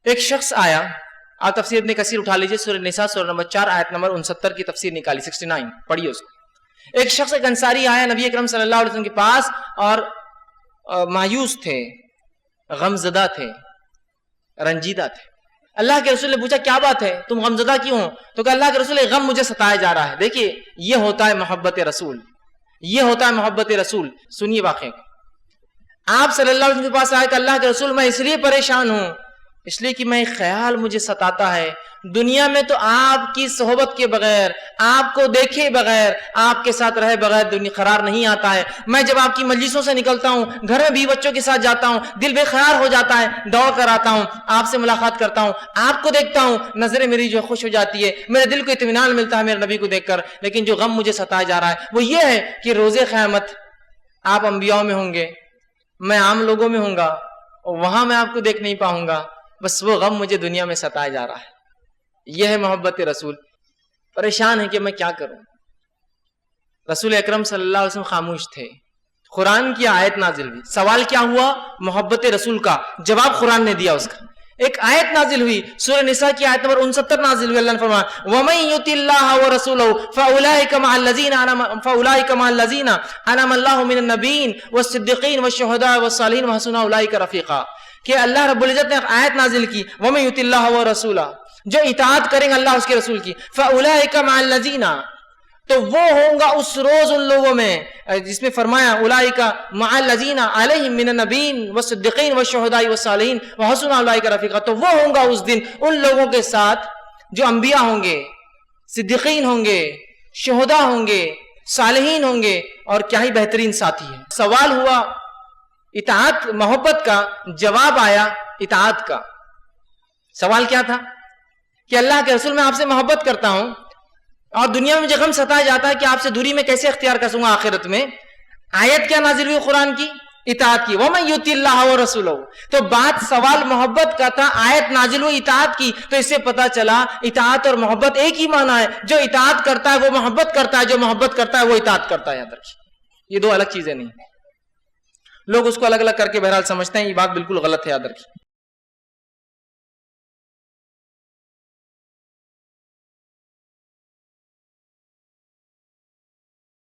ایک شخص آیا، آپ تفسیر ابن کثیر اٹھا لیجیے، سورہ نساء سورہ نمبر 4 آیت نمبر 69 کی تفسیر نکالی، 69 پڑھیے اس کو۔ ایک شخص، ایک انصاری آیا نبی اکرم صلی اللہ علیہ وسلم کے پاس اور مایوس تھے، غمزدہ تھے، رنجیدہ تھے۔ اللہ کے رسول نے پوچھا کیا بات ہے، تم غمزدہ کیوں ہو؟ تو کہ اللہ کے رسول غم مجھے ستایا جا رہا ہے۔ دیکھیے یہ ہوتا ہے محبت رسول، یہ ہوتا ہے محبت رسول۔ سنیے واقعے کو۔ آپ صلی اللہ علیہ وسلم کے پاس آئے کہ اللہ کے رسول میں اس لیے پریشان ہوں، اس لیے کہ میں ایک خیال مجھے ستاتا ہے، دنیا میں تو آپ کی صحبت کے بغیر، آپ کو دیکھے بغیر، آپ کے ساتھ رہے بغیر دنیا قرار نہیں آتا ہے۔ میں جب آپ کی مجلسوں سے نکلتا ہوں، گھر میں بیوی بچوں کے ساتھ جاتا ہوں، دل بے قرار ہو جاتا ہے، دوڑ کر آتا ہوں، آپ سے ملاقات کرتا ہوں، آپ کو دیکھتا ہوں، نظریں میری جو خوش ہو جاتی ہے، میرے دل کو اطمینان ملتا ہے میرے نبی کو دیکھ کر۔ لیکن جو غم مجھے ستایا جا رہا ہے وہ یہ ہے کہ روز قیامت آپ انبیاء میں ہوں گے، میں عام لوگوں میں ہوں گا، اور وہاں میں آپ کو دیکھ نہیں پاؤں گا۔ بس وہ غم مجھے دنیا میں ستایا جا رہا ہے۔ یہ ہے محبت رسول۔ پریشان ہے کہ میں کیا کروں۔ رسول اکرم صلی اللہ علیہ وسلم خاموش تھے۔ قرآن کی آیت نازل ہوئی۔ سوال کیا ہوا؟ محبت رسول کا جواب قرآن نے دیا اس کا۔ ایک آیت نازل ہوئی، سورہ نساء کی آیت نمبر 69 نازل ہوئی۔ اللہ نے فرمایا وَمَن يُطِعِ اللَّهَ وَرَسُولَهُ فَأُولَٰئِكَ مَعَ الَّذِينَ أَنْعَمَ اللَّهُ مِنَ النَّبِيِّينَ وَالصِّدِّيقِينَ وَالشُّهَدَاءِ وَالصَّالِحِينَ وَحَسُنَ أُولَٰئِكَ رَفِيقًا، کہ اللہ رب العزت نے آیت نازل کی وَمَن يُطِعِ اللَّهَ وَرَسُولَهُ، جو اطاعت کریں گے اللہ اس کے رسول کی، فَأُولَٰئِكَ مَعَ الَّذِينَ، تو وہ ہوں گا اس روز ان لوگوں میں جس میں فرمایا اولئک مع الذین علیہم من النبیین والصدیقین والشہداء والصالحین وحسن اولئک رفیقا، تو وہ ہوں گا اس دن ان لوگوں کے ساتھ جو انبیاء ہوں گے، صدیقین ہوں گے، شہداء ہوں گے، صالحین ہوں گے، اور کیا ہی بہترین ساتھی ہیں۔ سوال ہوا اطاعت محبت کا، جواب آیا اطاعت کا۔ سوال کیا تھا کہ اللہ کے رسول میں آپ سے محبت کرتا ہوں اور دنیا میں مجھے غم ستایا جاتا ہے کہ آپ سے دوری میں کیسے اختیار کر سکوں آخرت میں۔ آیت کیا نازل ہوئی قرآن کی؟ اطاعت کی، وَمَن يُطِعِ اللَّهَ وَرَسُولَهُ۔ تو بات سوال محبت کا تھا، آیت نازل ہوئی اطاعت کی، تو اس سے پتا چلا اطاعت اور محبت ایک ہی معنی ہے۔ جو اطاعت کرتا ہے وہ محبت کرتا ہے، جو محبت کرتا ہے وہ اطاعت کرتا ہے۔ یاد رکھیے یہ دو الگ چیزیں نہیں ہیں، لوگ اس کو الگ الگ کر کے بہرحال سمجھتے ہیں، یہ بات بالکل غلط ہے، یاد رکھیے۔